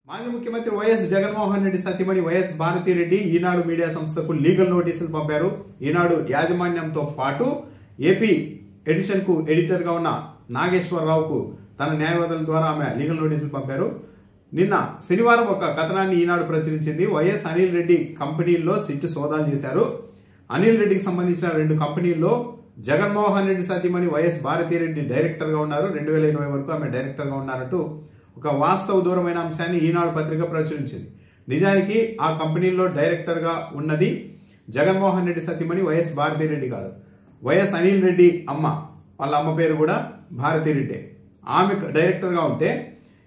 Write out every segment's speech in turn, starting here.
మాజీ ముఖ్యమంత్రి వైఎస్ జగన్మోహన్ రెడ్డి సతీమణి వైఎస్ భారతిరెడ్డి ఈనాడు మీడియా సంస్థకు లీగల్ నోటీసులు పంపారు. ఈనాడు యాజమాన్యంతో పాటు ఏపీ ఎడిషన్ కు ఎడిటర్ గా ఉన్న నాగేశ్వరరావుకు తన న్యాయవాదుల ద్వారా ఆమె లీగల్ నోటీసులు పంపారు. నిన్న శనివారం ఒక కథనాన్ని ఈనాడు ప్రచురించింది. వైఎస్ అనిల్ రెడ్డి కంపెనీల్లో సిట్టు సోదాలు చేశారు. అనిల్ రెడ్డికి సంబంధించిన 2 కంపెనీల్లో జగన్మోహన్ రెడ్డి సతీమణి వైఎస్ భారతిరెడ్డి డైరెక్టర్ గా ఉన్నారు. 2020 వరకు ఆమె డైరెక్టర్ గా ఉన్నారంటూ ఒక వాస్తవ దూరమైన అంశాన్ని ఈనాడు పత్రిక ప్రచురించింది. నిజానికి ఆ కంపెనీల్లో డైరెక్టర్ గా ఉన్నది జగన్మోహన్ రెడ్డి సతీమణి వైఎస్ భారతిరెడ్డి కాదు, వైఎస్ అనిల్ రెడ్డి అమ్మ. వాళ్ళ అమ్మ పేరు కూడా భారతిరెడ్డి. ఆమె డైరెక్టర్ గా ఉంటే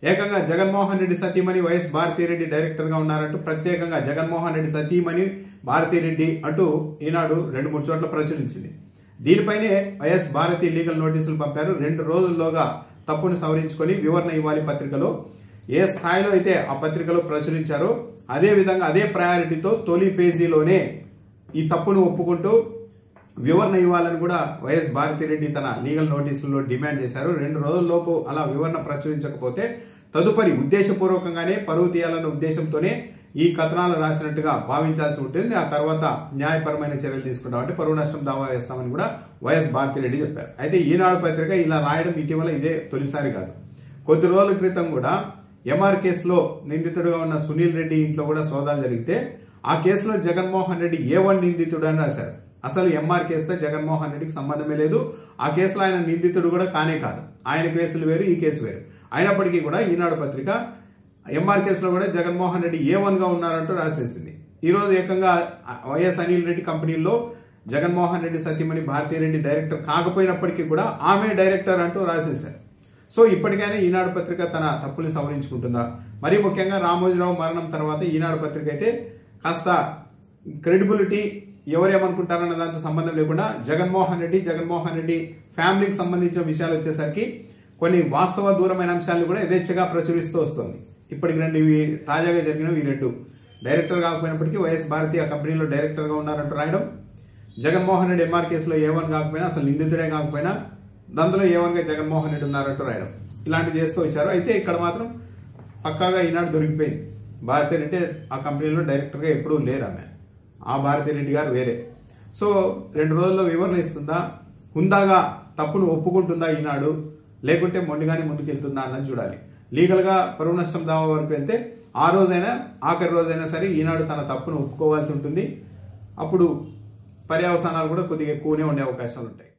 ఏకంగా జగన్మోహన్ రెడ్డి సతీమణి వైఎస్ భారతిరెడ్డి డైరెక్టర్ గా ఉన్నారంటూ ప్రత్యేకంగా జగన్మోహన్ రెడ్డి సతీమణి భారతిరెడ్డి అంటూ ఈనాడు 2-3 చోట్ల ప్రచురించింది. దీనిపైనే వైఎస్ భారతి లీగల్ నోటీసులు పంపారు. 2 రోజుల్లోగా తప్పును సవరించుకొని వివరణ ఇవ్వాలి పత్రికలో. ఏ స్థాయిలో అయితే ఆ పత్రికలో ప్రచురించారో అదే విధంగా అదే ప్రయారిటీతో తొలి పేజీలోనే ఈ తప్పును ఒప్పుకుంటూ వివరణ ఇవ్వాలని కూడా వైఎస్ భారతిరెడ్డి తన లీగల్ నోటీసుల్లో డిమాండ్ చేశారు. 2 రోజుల్లోపు అలా వివరణ ప్రచురించకపోతే తదుపరి ఉద్దేశపూర్వకంగానే పరువు తీయాలన్న ఉద్దేశంతోనే ఈ కథనాలు రాసినట్టుగా భావించాల్సి ఉంటుంది. ఆ తర్వాత న్యాయపరమైన చర్యలు తీసుకుంటామంటే పరువు నష్టం దావా వేస్తామని కూడా వైఎస్ భారతిరెడ్డి చెప్పారు. అయితే ఈనాడు పత్రిక ఇలా రాయడం ఇటీవల ఇదే తొలిసారి కాదు. కొద్ది రోజుల క్రితం కూడా ఎంఆర్ కేసులో నిందితుడుగా ఉన్న సునీల్ రెడ్డి ఇంట్లో కూడా సోదాలు జరిగితే ఆ కేసులో జగన్మోహన్ రెడ్డి A1 నిందితుడు అని రాశారు. అసలు ఎంఆర్ కేసుతో జగన్మోహన్ రెడ్డికి సంబంధమే లేదు. ఆ కేసులో ఆయన నిందితుడు కూడా కానే కాదు. ఆయన కేసులు వేరు, ఈ కేసు వేరు. అయినప్పటికీ కూడా ఈనాడు పత్రిక ఎంఆర్ కేసులో కూడా జగన్మోహన్ రెడ్డి A1 గా ఉన్నారంటూ రాసేసింది. ఈ రోజు ఏకంగా వైఎస్ అనిల్ రెడ్డి కంపెనీలో జగన్మోహన్ రెడ్డి సతీమణి భారతిరెడ్డి డైరెక్టర్ కాకపోయినప్పటికీ కూడా ఆమె డైరెక్టర్ అంటూ రాసేశారు. సో ఇప్పటికైనా ఈనాడు పత్రిక తన తప్పుల్ని సవరించుకుంటుందా? మరీ ముఖ్యంగా రామోజీరావు మరణం తర్వాత ఈనాడు పత్రిక అయితే కాస్త క్రెడిబిలిటీ ఎవరేమనుకుంటారన్న దాంతో సంబంధం లేకుండా జగన్మోహన్ రెడ్డి ఫ్యామిలీకి సంబంధించిన విషయాలు వచ్చేసరికి కొన్ని వాస్తవ దూరమైన అంశాలను కూడా యథేచ్ఛగా ప్రచురిస్తూ వస్తోంది. ఇప్పటికి 2 ఇవి తాజాగా జరిగినవి. 2 డైరెక్టర్ కాకపోయినప్పటికీ వైఎస్ భారతి ఆ కంపెనీలో డైరెక్టర్ గా ఉన్నారంటూ రాయడం, జగన్మోహన్ రెడ్డి ఎంఆర్ కేసులో A1 కాకపోయినా అసలు నిందితుడే కాకపోయినా దాంట్లో A1 గా జగన్మోహన్ రెడ్డి ఉన్నారంటూ రాయడం, ఇలాంటివి చేస్తూ వచ్చారు. అయితే ఇక్కడ మాత్రం పక్కాగా ఈనాడు దొరికిపోయింది. భారతిరెడ్డి ఆ కంపెనీలో డైరెక్టర్ గా ఎప్పుడూ లేరు. ఆమె ఆ భారతిరెడ్డి గారు వేరే. సో 2 రోజుల్లో వివరణ ఇస్తుందా, హుందాగా తప్పును ఒప్పుకుంటుందా ఈనాడు, లేకుంటే మొండిగానే ముందుకెళ్తుందా అన్నది చూడాలి. లీగల్ గా పరువు నష్టం దావా వరకు వెళ్తే ఆ రోజైనా ఆఖరి రోజైనా సరే ఈనాడు తన తప్పును ఒప్పుకోవాల్సి ఉంటుంది. అప్పుడు పర్యవసానాలు కూడా కొద్దిగా ఎక్కువనే ఉండే అవకాశాలు ఉంటాయి.